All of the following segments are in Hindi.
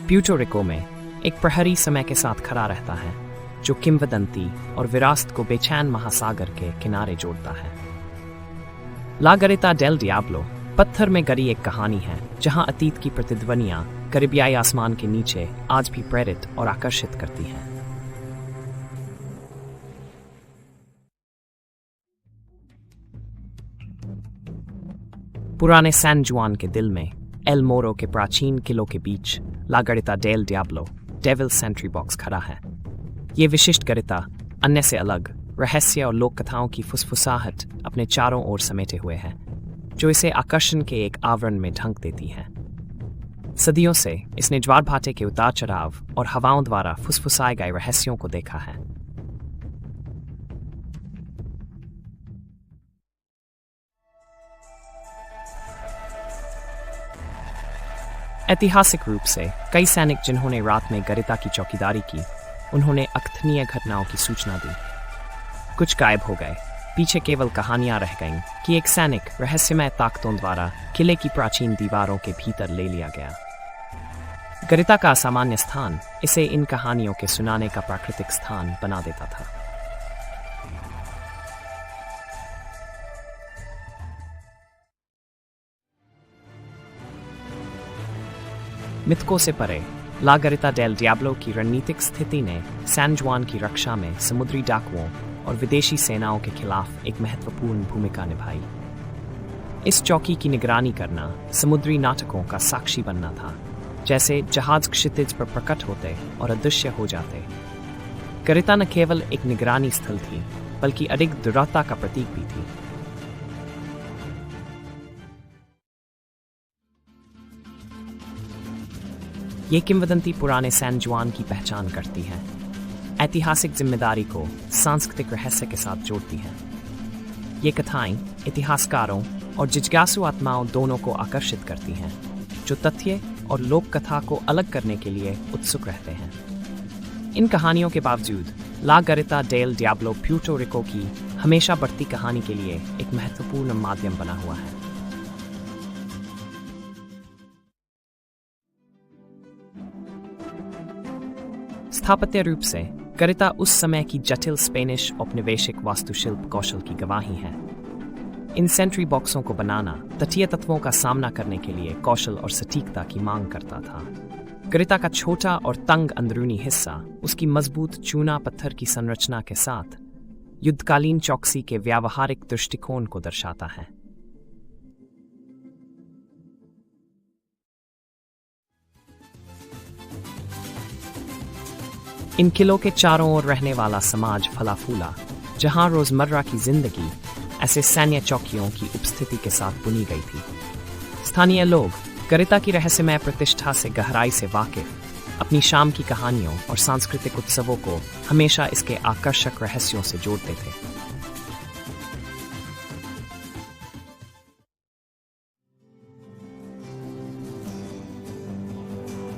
प्यूर्टो रिको में एक प्रहरी समय के साथ खड़ा रहता है जो किंवदंती और विरासत को बेचैन महासागर के किनारे जोड़ता है। ला गरिता डेल डियाब्लो पत्थर में गड़ी एक कहानी है जहां अतीत की प्रतिध्वनियां करिबियाई आसमान के नीचे आज भी प्रेरित और आकर्षित करती हैं। पुराने सैन जुआन के दिल में एल मोरो के प्राचीन किलों के बीच La Garita del Diablo devil sentry box खड़ा है। ये विशिष्ट गरिता अन्य से अलग रहस्य और लोक कथाओं की फुसफुसाहट अपने चारों ओर समेटे हुए है, जो इसे आकर्षण के एक आवरण में ढंक देती है। सदियों से इसने ज्वार भाटे के उतार चढ़ाव और हवाओं द्वारा फुसफुसाए गए रहस्यों को देखा है। ऐतिहासिक रूप से कई सैनिक जिन्होंने रात में गरिता की चौकीदारी की, उन्होंने अकथनीय घटनाओं की सूचना दी। कुछ गायब हो गए, पीछे केवल कहानियां रह गईं कि एक सैनिक रहस्यमय ताकतों द्वारा किले की प्राचीन दीवारों के भीतर ले लिया गया। गरिता का असामान्य स्थान इसे इन कहानियों के सुनाने का प्राकृतिक स्थान बना देता था। मिथकों से परे ला गरिता डेल डियाब्लो की रणनीतिक स्थिति ने सैन जुआन की रक्षा में समुद्री डाकुओं और विदेशी सेनाओं के खिलाफ एक महत्वपूर्ण भूमिका निभाई। इस चौकी की निगरानी करना समुद्री नाटकों का साक्षी बनना था, जैसे जहाज क्षितिज पर प्रकट होते और अदृश्य हो जाते। गरिता न केवल एक निगरानी स्थल थी, बल्कि अधिक दृढ़ता का प्रतीक भी थी। ये किंवदंती पुराने सैन जुआन की पहचान करती है, ऐतिहासिक जिम्मेदारी को सांस्कृतिक रहस्य के साथ जोड़ती है। ये कथाएं इतिहासकारों और जिज्ञासु आत्माओं दोनों को आकर्षित करती हैं, जो तथ्य और लोक कथा को अलग करने के लिए उत्सुक रहते हैं। इन कहानियों के बावजूद ला Garita del Diablo Puerto Rico की हमेशा बढ़ती कहानी के लिए एक महत्वपूर्ण माध्यम बना हुआ है। स्थापत्य रूप से गरिता उस समय की जटिल स्पेनिश औपनिवेशिक वास्तुशिल्प कौशल की गवाही है। इन सेंट्री बॉक्सों को बनाना तटीय तत्वों का सामना करने के लिए कौशल और सटीकता की मांग करता था। गरिता का छोटा और तंग अंदरूनी हिस्सा उसकी मजबूत चूना पत्थर की संरचना के साथ युद्धकालीन चौकसी के व्यावहारिक दृष्टिकोण को दर्शाता है। इन किलों के चारों ओर रहने वाला समाज फला फूला, जहां रोजमर्रा की जिंदगी ऐसे सैन्य चौकियों की उपस्थिति के साथ बुनी गई थी। स्थानीय लोग गरिता की रहस्यमय प्रतिष्ठा से गहराई से वाकिफ अपनी शाम की कहानियों और सांस्कृतिक उत्सवों को हमेशा इसके आकर्षक रहस्यों से जोड़ते थे।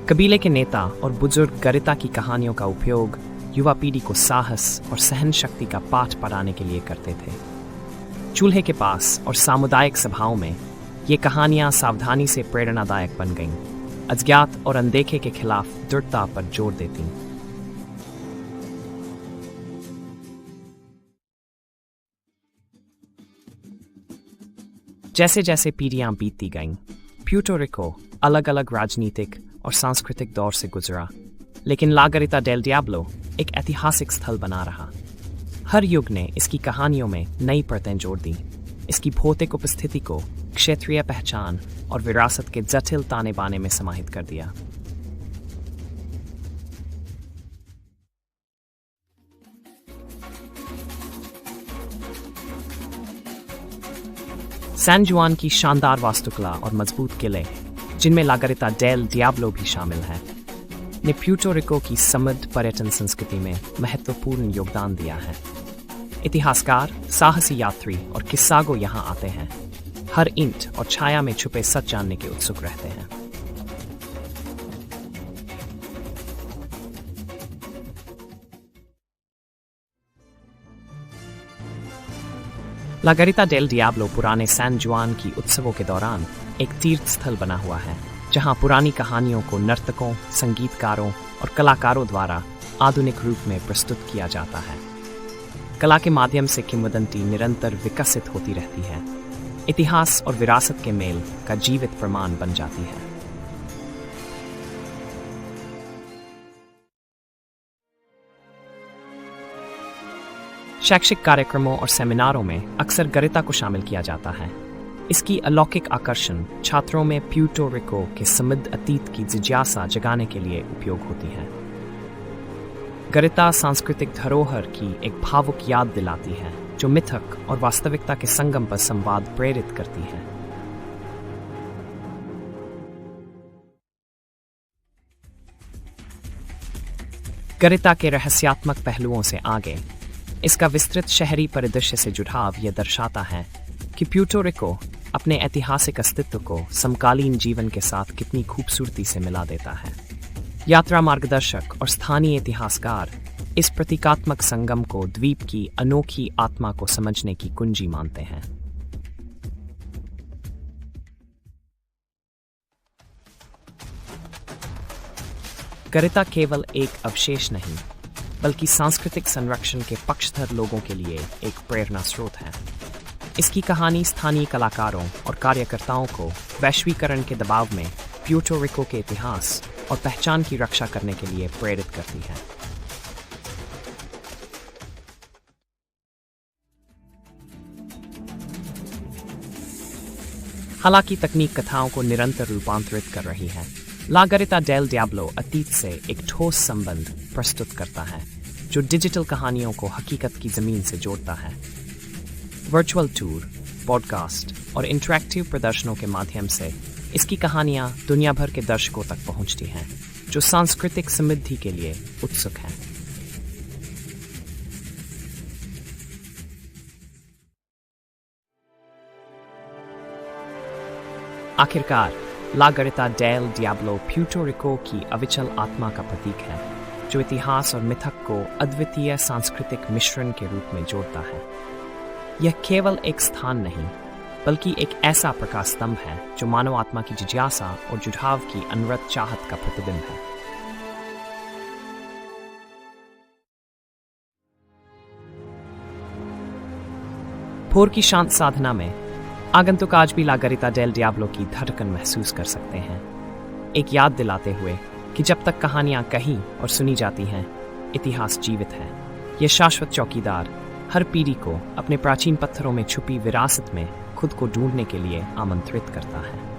कबीले के नेता और बुजुर्ग गरिता की कहानियों का उपयोग युवा पीढ़ी को साहस और सहन शक्ति का पाठ पढ़ाने के लिए करते थे। चूल्हे के पास और सामुदायिक सभाओं में ये कहानियां सावधानी से प्रेरणादायक बन गईं, अज्ञात और अनदेखे के खिलाफ दृढ़ता पर जोर देती। जैसे जैसे पीढ़ियां बीतती गईं, प्यूर्टो रिको अलग अलग राजनीतिक और सांस्कृतिक दौर से गुजरा, लेकिन ला गरिता डेल डियाब्लो एक ऐतिहासिक स्थल बना रहा। हर युग ने इसकी कहानियों में नई परतें जोड़ दी, इसकी भौतिक उपस्थिति को क्षेत्रीय पहचान और विरासत के जटिल ताने बाने में समाहित कर दिया। सैन जुआन की शानदार वास्तुकला और मजबूत किले, जिनमें ला गरिता डेल डियाब्लो भी शामिल है, ने प्यूर्टो रिको की समृद्ध पर्यटन संस्कृति में महत्वपूर्ण योगदान दिया है। इतिहासकार, साहसी यात्री और किस्सागो यहाँ आते हैं, हर ईंट और छाया में छुपे सच जानने के उत्सुक रहते हैं। ला गरिता डेल डियाब्लो पुराने सैन जुआन की उत्सवों के दौरान एक तीर्थ स्थल बना हुआ है, जहां पुरानी कहानियों को नर्तकों, संगीतकारों और कलाकारों द्वारा आधुनिक रूप में प्रस्तुत किया जाता है। कला के माध्यम से किंवदंती निरंतर विकसित होती रहती है, इतिहास और विरासत के मेल का जीवित प्रमाण बन जाती है। शैक्षिक कार्यक्रमों और सेमिनारों में अक्सर गरिता को शामिल किया जाता है। इसकी अलौकिक आकर्षण छात्रों में प्यूर्टो रिको के समृद्ध अतीत की जिज्ञासा जगाने के लिए उपयोग होती है। गरिता सांस्कृतिक धरोहर की एक भावुक याद दिलाती है, जो मिथक और वास्तविकता के संगम पर संवाद प्रेरित करती है। गरिता के रहस्यात्मक पहलुओं से आगे इसका विस्तृत शहरी परिदृश्य से जुड़ाव यह दर्शाता है कि प्यूर्टो रिको अपने ऐतिहासिक अस्तित्व को समकालीन जीवन के साथ कितनी खूबसूरती से मिला देता है। यात्रा मार्गदर्शक और स्थानीय इतिहासकार इस प्रतीकात्मक संगम को द्वीप की अनोखी आत्मा को समझने की कुंजी मानते हैं। गरिता केवल एक अवशेष नहीं, बल्कि सांस्कृतिक संरक्षण के पक्षधर लोगों के लिए एक प्रेरणा स्रोत है। इसकी कहानी स्थानीय कलाकारों और कार्यकर्ताओं को वैश्वीकरण के दबाव में प्यूर्टो रिको के इतिहास और पहचान की रक्षा करने के लिए प्रेरित करती है। हालांकि तकनीक कथाओं को निरंतर रूपांतरित कर रही है, ला गरिता डेल डियाब्लो अतीत से एक ठोस संबंध प्रस्तुत करता है, जो डिजिटल कहानियों को हकीकत की जमीन से जोड़ता है। वर्चुअल टूर, पॉडकास्ट और इंटरैक्टिव प्रदर्शनों के माध्यम से इसकी कहानियां दुनिया भर के दर्शकों तक पहुंचती हैं, जो सांस्कृतिक समृद्धि के लिए उत्सुक हैं। आखिरकार, ला Garita del Diablo Puerto Rico की अविचल आत्मा का प्रतीक है, जो इतिहास और मिथक को अद्वितीय सांस्कृतिक मिश्रण के रूप में जोड़ता है। यह केवल एक स्थान नहीं, बल्कि एक ऐसा प्रकाश स्तंभ है जो मानव आत्मा की जिज्ञासा और जुझाव की अनवरत चाहत का प्रतिबिंब है। भोर की शांत साधना में आगंतुक आज भी ला गरिता डेल डियाब्लो की धड़कन महसूस कर सकते हैं, एक याद दिलाते हुए कि जब तक कहानियां कही और सुनी जाती हैं, इतिहास जीवित है। यह शाश्वत चौकीदार हर पीढ़ी को अपने प्राचीन पत्थरों में छुपी विरासत में खुद को ढूंढने के लिए आमंत्रित करता है।